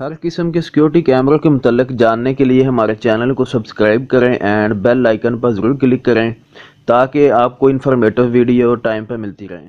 हर किस्म के सिक्योरिटी कैमरों के मुतल्लिक जानने के लिए हमारे चैनल को सब्सक्राइब करें एंड बेल आइकन पर ज़रूर क्लिक करें ताकि आपको इन्फॉर्मेटिव वीडियो टाइम पर मिलती रहें।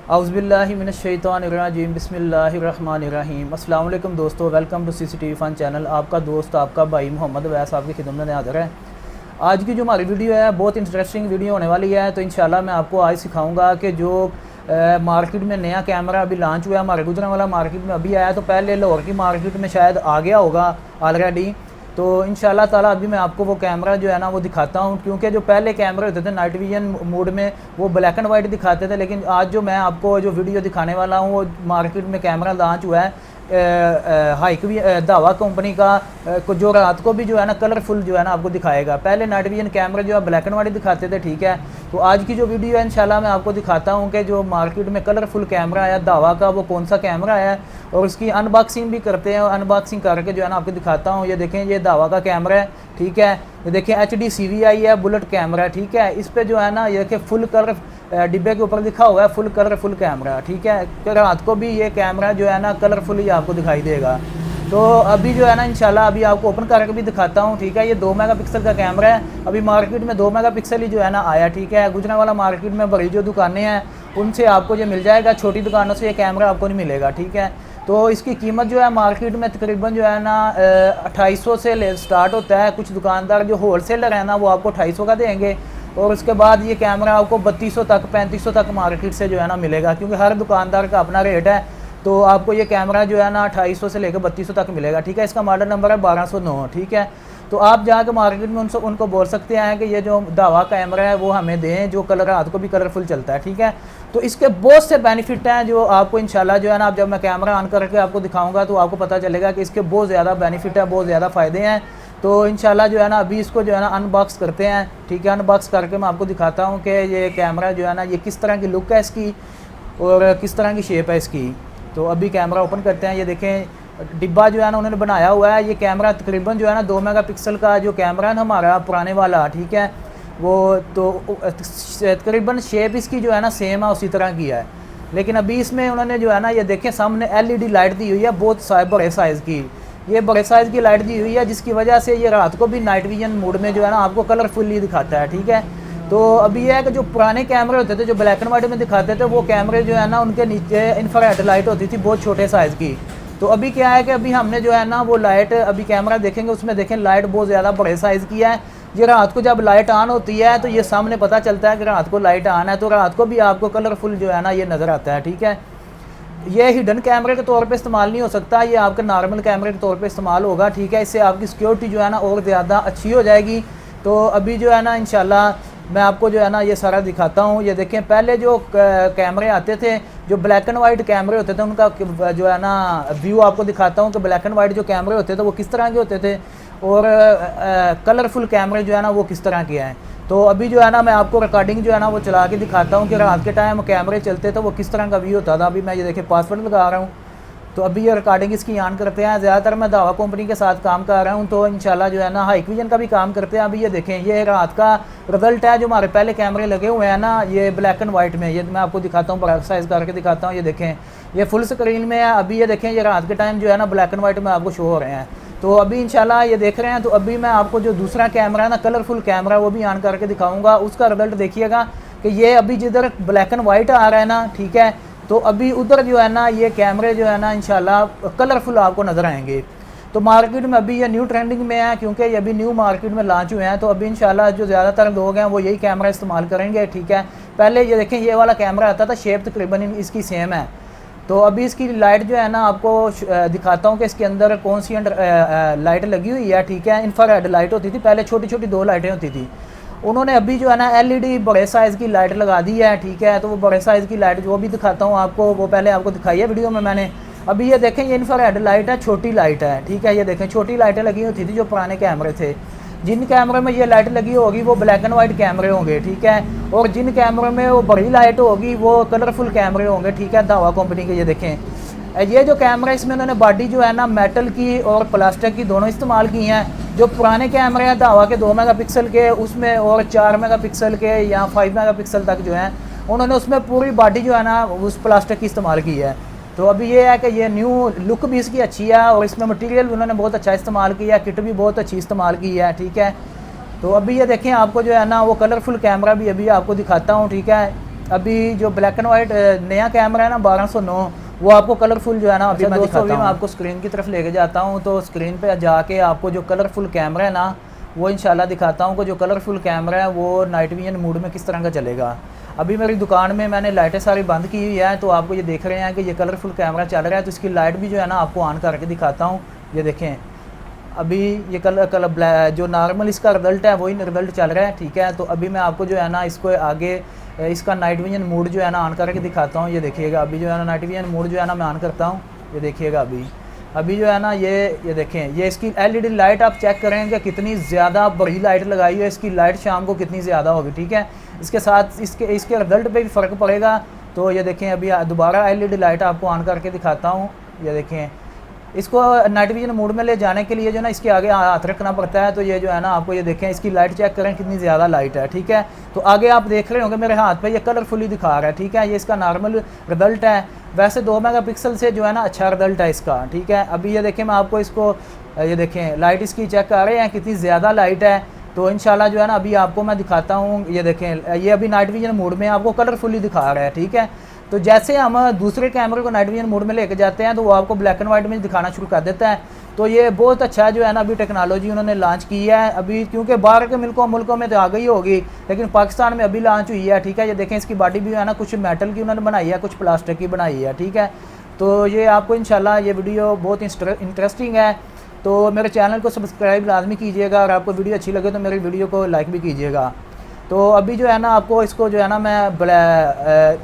औज़ुबिल्लाहिमिनश्शैतानिर्रजीम बिस्मिल्लाहिर्रहमानिर्रहीम। अस्सलाम वालेकुम दोस्तों, welcome to CCTV fun channel. आपका दोस्त आपका भाई मोहम्मद वैस आपकी खिदमत में हाज़िर है। आज की जो हमारी वीडियो है बहुत इंटरेस्टिंग वीडियो होने वाली है। तो इंशाल्लाह मैं आपको आज सिखाऊंगा कि जो मार्केट में नया कैमरा अभी लॉन्च हुआ है, हमारे गुजरांवाला मार्केट में अभी आया, तो पहले लाहौर की मार्केट में शायद आ गया होगा ऑलरेडी। तो इंशाल्लाह ताला अभी मैं आपको वो कैमरा जो है ना वो दिखाता हूँ, क्योंकि जो पहले कैमरे होते थे नाइट विजन मोड में वो ब्लैक एंड वाइट दिखाते थे, लेकिन आज जो मैं आपको जो वीडियो दिखाने वाला हूँ वो मार्केट में कैमरा लॉन्च हुआ है हाइकवी दावा कंपनी का, जो रात को भी जो है ना कलरफुल जो है ना आपको दिखाएगा। पहले नाइट विजन कैमरे जो है ब्लैक एंड वाइट दिखाते थे, ठीक है। तो आज की जो वीडियो है इंशाल्लाह मैं आपको दिखाता हूँ कि जो मार्केट में कलरफुल कैमरा आया दावा का वो कौन सा कैमरा है, और उसकी अनबॉक्सिंग भी करते हैं। अनबॉक्सिंग करके जो है ना आपको दिखाता हूँ। ये देखें, ये दावा का कैमरा है, ठीक है। ये देखें HD CVI है, बुलेट कैमरा है, ठीक है। इस पर जो है ना ये देखें फुल कलर डिब्बे के ऊपर लिखा हुआ है फुल कलरफुल कैमरा, ठीक है। तो रात को भी ये कैमरा जो है ना कलरफुल ही आपको दिखाई देगा। तो अभी जो है ना इंशाल्लाह अभी आपको ओपन करके भी दिखाता हूँ, ठीक है। ये 2 मेगापिक्सल का कैमरा है। अभी मार्केट में 2 मेगापिक्सल ही जो है ना आया, ठीक है। गुजरांवाला मार्केट में बड़ी जो दुकानें हैं उनसे आपको ये मिल जाएगा, छोटी दुकानों से ये कैमरा आपको नहीं मिलेगा, ठीक है। तो इसकी कीमत जो है मार्केट में तकरीबन जो है ना 2800 से स्टार्ट होता है। कुछ दुकानदार जो होलसेलर है ना वो आपको 2800 का देंगे, और उसके बाद ये कैमरा आपको 3200 तक 3500 तक मार्केट से जो है ना मिलेगा, क्योंकि हर दुकानदार का अपना रेट है। तो आपको ये कैमरा जो है ना 2800 से लेकर 3200 तक मिलेगा, ठीक है। इसका मॉडल नंबर है 1209, ठीक है। तो आप जाकर मार्केट में उनको बोल सकते हैं कि ये जो दावा कैमरा है वो हमें दें, जो कलर रात को भी कलरफुल चलता है, ठीक है। तो इसके बहुत से बेनिफिट हैं जो आपको इंशाल्लाह जो है ना जब मैं कैमरा ऑन करके आपको दिखाऊंगा तो आपको पता चलेगा कि इसके बहुत ज़्यादा बेनिफिट है, बहुत ज़्यादा फ़ायदे हैं। तो इंशाल्लाह जो है ना अभी इसको जो है ना अनबॉक्स करते हैं, ठीक है। अनबॉक्स करके मैं आपको दिखाता हूँ कि ये कैमरा जो है ना ये किस तरह की लुक है इसकी और किस तरह की शेप है इसकी। तो अभी कैमरा ओपन करते हैं। ये देखें डिब्बा जो है ना उन्होंने बनाया हुआ है। ये कैमरा तकरीबन जो है ना 2 मेगापिक्सल का जो कैमरा है ना हमारा पुराने वाला, ठीक है, वो तो तकरीबन शेप इसकी जो है ना सेम है, उसी तरह की है। लेकिन अभी इसमें उन्होंने जो है ना ये देखें सामने LED लाइट दी हुई है, बहुत बड़े साइज़ की। ये बड़े साइज़ की लाइट दी हुई है जिसकी वजह से ये रात को भी नाइट विजन मोड में जो है ना आपको कलरफुली दिखाता है, ठीक है। तो अभी यह है कि जो पुराने कैमरे होते थे जो ब्लैक एंड वाइट में दिखाते थे वो कैमरे जो है ना उनके नीचे इंफ्रारेड लाइट होती थी बहुत छोटे साइज़ की। तो अभी क्या है कि अभी हमने जो है ना वो लाइट अभी कैमरा देखेंगे उसमें देखें लाइट बहुत ज़्यादा बड़े साइज़ की है। ये रात को जब लाइट ऑन होती है तो ये सामने पता चलता है कि रात को लाइट ऑन है, तो रात को भी आपको कलरफुल जो है ना ये नज़र आता है, ठीक है। ये हिडन कैमरे के तौर पे इस्तेमाल नहीं हो सकता, ये आपके नॉर्मल कैमरे के तौर पे इस्तेमाल होगा, ठीक है। इससे आपकी सिक्योरिटी जो है ना और ज़्यादा अच्छी हो जाएगी। तो अभी जो है ना इंशाल्लाह मैं आपको जो है ना ये सारा दिखाता हूँ। ये देखें पहले जो कैमरे आते थे जो ब्लैक एंड वाइट कैमरे होते थे उनका जो है ना व्यू आपको दिखाता हूँ कि ब्लैक एंड वाइट जो कैमरे होते थे वो किस तरह के होते थे और कलरफुल कैमरे जो है ना वो किस तरह के हैं। तो अभी जो है ना मैं आपको रिकॉर्डिंग जो है ना वो चला के दिखाता हूँ कि रात के टाइम कैमरे चलते थे वो किस तरह का व्यू होता था। अभी मैं ये देखिए पासवर्ड लगा रहा हूँ, तो अभी ये रिकॉर्डिंग इसकी ऑन करते हैं। ज़्यादातर मैं दावा कंपनी के साथ काम कर रहा हूँ, तो इंशाल्लाह जो है ना हाइक विजन का भी काम करते हैं। अभी ये देखें ये रात का रिजल्ट है जो हमारे पहले कैमरे लगे हुए हैं ना ये ब्लैक एंड वाइट में। ये मैं आपको दिखाता हूँ, बड़ा साइज़ करके दिखाता हूँ। ये देखें ये फुल स्क्रीन में है। अभी ये देखें ये रात के टाइम जो है ना ब्लैक एंड वाइट में आपको शो हो रहे हैं। तो अभी इंशाल्लाह ये देख रहे हैं। तो अभी मैं आपको जो दूसरा कैमरा है ना कलरफुल कैमरा वो भी ऑन करके दिखाऊंगा, उसका रिजल्ट देखिएगा कि ये अभी जिधर ब्लैक एंड वाइट आ रहा है ना, ठीक है, तो अभी उधर जो है ना ये कैमरे जो है ना इंशाल्लाह कलरफुल आपको नज़र आएंगे। तो मार्केट में अभी ये न्यू ट्रेंडिंग में है क्योंकि ये अभी न्यू मार्केट में लॉन्च हुए हैं। तो अभी इंशाल्लाह जो ज़्यादातर लोग हैं वो यही कैमरा इस्तेमाल करेंगे, ठीक है। पहले ये देखें ये वाला कैमरा आता था, शेप तकरीबन इसकी सेम है, तो अभी इसकी लाइट जो है ना आपको दिखाता हूँ कि इसके अंदर कौन सी लाइट लगी हुई है, ठीक है। इंफ्रारेड लाइट होती थी पहले, छोटी छोटी 2 लाइटें होती थी। उन्होंने अभी जो है ना LED बड़े साइज़ की लाइट लगा दी है, ठीक है। तो वो बड़े साइज़ की लाइट जो भी दिखाता हूँ आपको, वो पहले आपको दिखाई है वीडियो में मैंने। अभी ये देखें, ये इंफ्रारेड लाइट है, छोटी लाइट है, ठीक है। ये देखें छोटी लाइटें लगी होती थी जो पुराने कैमरे थे। जिन कैमरे में ये लाइट लगी होगी वो ब्लैक एंड वाइट कैमरे होंगे, ठीक है। और जिन कैमरे में वो बड़ी लाइट होगी वो कलरफुल कैमरे होंगे, ठीक है, दावा कंपनी के। ये देखें, ये जो कैमरा इसमें उन्होंने बॉडी जो है ना मेटल की और प्लास्टिक की दोनों इस्तेमाल की हैं। जो पुराने कैमरे हैं दावा के 2 मेगापिक्सल के, उसमें और 4 मेगापिक्सल के या 5 मेगापिक्सल तक जो है, उन्होंने उसमें पूरी बॉडी जो है ना उस प्लास्टिक की इस्तेमाल की है। तो अभी ये है कि ये न्यू लुक भी इसकी अच्छी है और इसमें मटेरियल भी उन्होंने बहुत अच्छा इस्तेमाल किया है, किट भी बहुत अच्छी इस्तेमाल की है, ठीक है। तो अभी ये देखें, आपको जो है ना वो कलरफुल कैमरा भी अभी आपको दिखाता हूँ, ठीक है। अभी जो ब्लैक एंड वाइट नया कैमरा है ना 1209, वो आपको कलरफुल जो है ना अभी मैं दिखाता हूँ। मैं आपको स्क्रीन की तरफ लेके जाता हूँ, तो स्क्रीन पे जाके आपको जो कलरफुल कैमरा है ना वो इंशाल्लाह दिखाता हूँ कि जो कलरफुल कैमरा है वो नाइट विजन मूड में किस तरह का चलेगा। अभी मेरी दुकान में मैंने लाइटें सारी बंद की हुई है, तो आपको ये देख रहे हैं कि ये कलरफुल कैमरा चल रहा है। तो इसकी लाइट भी जो है ना आपको ऑन करके दिखाता हूँ। ये देखें, अभी ये कलर जो नॉर्मल इसका रिजल्ट है वही रिजल्ट चल रहा है, ठीक है। तो अभी मैं आपको जो है ना इसको आगे इसका नाइट विजन मूड जो है ना ऑन करके दिखाता हूँ। ये देखिएगा, अभी जो है ना नाइट विजन मूड जो है ना मैं ऑन करता हूँ। ये देखिएगा, अभी जो है ना ये देखें, ये इसकी LED लाइट आप चेक करेंगे कितनी ज़्यादा बड़ी लाइट लगाई है। इसकी लाइट शाम को कितनी ज़्यादा होगी, ठीक है। इसके साथ इसके रिजल्ट पे भी फ़र्क पड़ेगा। तो ये देखें, अभी दोबारा LED लाइट आपको ऑन करके दिखाता हूँ। ये देखें, इसको नाइट विजन मोड में ले जाने के लिए जो ना इसके आगे हाथ रखना पड़ता है। तो ये जो है ना आपको ये देखें, इसकी लाइट चेक करें कितनी ज़्यादा लाइट है, ठीक है। तो आगे आप देख रहे होंगे मेरे हाथ पे ये कलरफुली दिखा रहा है, ठीक है। ये इसका नॉर्मल रिजल्ट है, वैसे 2 मेगापिक्सल से जो है ना अच्छा रिजल्ट है इसका, ठीक है। अभी ये देखें, मैं आपको इसको ये देखें लाइट इसकी चेक कर रहे हैं कितनी ज़्यादा लाइट है। तो इंशाल्लाह जो है ना अभी आपको मैं दिखाता हूँ। ये देखें, ये अभी नाइट विजन मोड में आपको कलरफुली दिखा रहा है, ठीक है। तो जैसे हम दूसरे कैमरे को नाइट विजन मोड में लेके जाते हैं तो वो आपको ब्लैक एंड वाइट में दिखाना शुरू कर देता है। तो ये बहुत अच्छा जो है ना अभी टेक्नोलॉजी उन्होंने लॉन्च की है अभी, क्योंकि बाहर के मुल्कों में तो आ गई होगी, लेकिन पाकिस्तान में अभी लॉन्च हुई है, ठीक है। ये देखें, इसकी बॉडी भी है ना कुछ मेटल की उन्होंने बनाई है, कुछ प्लास्टिक की बनाई है, ठीक है। तो ये आपको इंशाल्लाह ये वीडियो बहुत इंटरेस्टिंग है। तो मेरे चैनल को सब्सक्राइब लाजमी कीजिएगा, और आपको वीडियो अच्छी लगे तो मेरी वीडियो को लाइक भी कीजिएगा। तो अभी जो है ना आपको इसको जो है ना मैं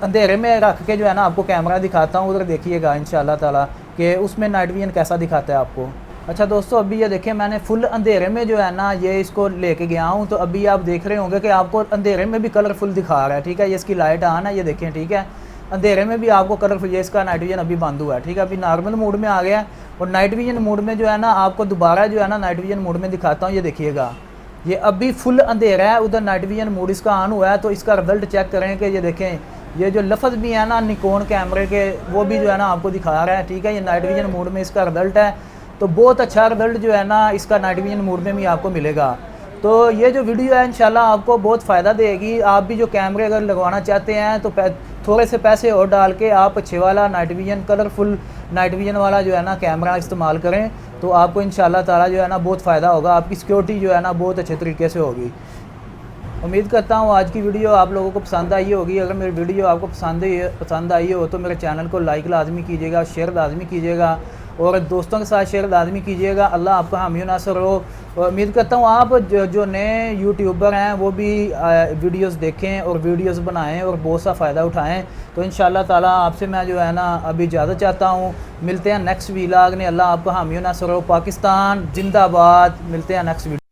अंधेरे में रख के जो है ना आपको कैमरा दिखाता हूँ, उधर देखिएगा इंशाल्लाह ताला कि उसमें नाइट विजन कैसा दिखाता है आपको। अच्छा दोस्तों, अभी ये देखें, मैंने फुल अंधेरे में जो है ना ये इसको लेके गया हूँ। तो अभी आप देख रहे होंगे कि आपको अंधेरे में भी कलरफुल दिखा रहा है, ठीक है। ये इसकी लाइट ऑन है, ये देखें, ठीक है। अंधेरे में भी आपको कलरफुल, ये इसका नाइट विजन अभी बंद हुआ है, ठीक है। अभी नॉर्मल मोड में आ गया, और नाइट विजन मोड में जो है ना आपको दोबारा जो है ना नाइट विजन मोड में दिखाता हूँ। ये देखिएगा, ये अभी फुल अंधेरा है, उधर नाइट विजन मोड इसका ऑन हुआ है। तो इसका रिजल्ट चेक करें कि ये देखें, ये जो लफ्ज़ भी है ना निकॉन कैमरे के वो भी जो है ना आपको दिखा रहा है, ठीक है। ये नाइट विजन मोड में इसका रिजल्ट है। तो बहुत अच्छा रिजल्ट जो है ना इसका नाइट विजन मोड में भी आपको मिलेगा। तो ये जो वीडियो है इंशाल्लाह आपको बहुत फ़ायदा देगी। आप भी जो कैमरे अगर लगवाना चाहते हैं तो थोड़े से पैसे और डाल के आप अच्छे वाला night vision, colourful night vision वाला जो है ना कैमरा इस्तेमाल करें, तो आपको इंशाल्लाह ताला जो है ना बहुत फ़ायदा होगा। आपकी सिक्योरिटी जो है ना बहुत अच्छे तरीके से होगी। उम्मीद करता हूँ आज की वीडियो आप लोगों को पसंद आई होगी। अगर मेरी वीडियो आपको पसंद आई हो तो मेरे चैनल को लाइक लाजमी कीजिएगा, शेयर लाजमी कीजिएगा, और दोस्तों के साथ शेयर लाजमी कीजिएगा। अल्लाह आपका हामी नासर हो। और उम्मीद करता हूँ आप जो नए यूट्यूबर हैं वो भी वीडियोस देखें और वीडियोस बनाएं और बहुत सा फ़ायदा उठाएं। तो इंशाल्लाह ताला आपसे मैं जो है ना अभी इजाज़त चाहता हूँ। मिलते हैं नेक्स्ट व्लॉग में। अल्लाह आपका हामी नासर हो। पाकिस्तान जिंदाबाद। मिलते हैं नेक्स्ट वीडियो।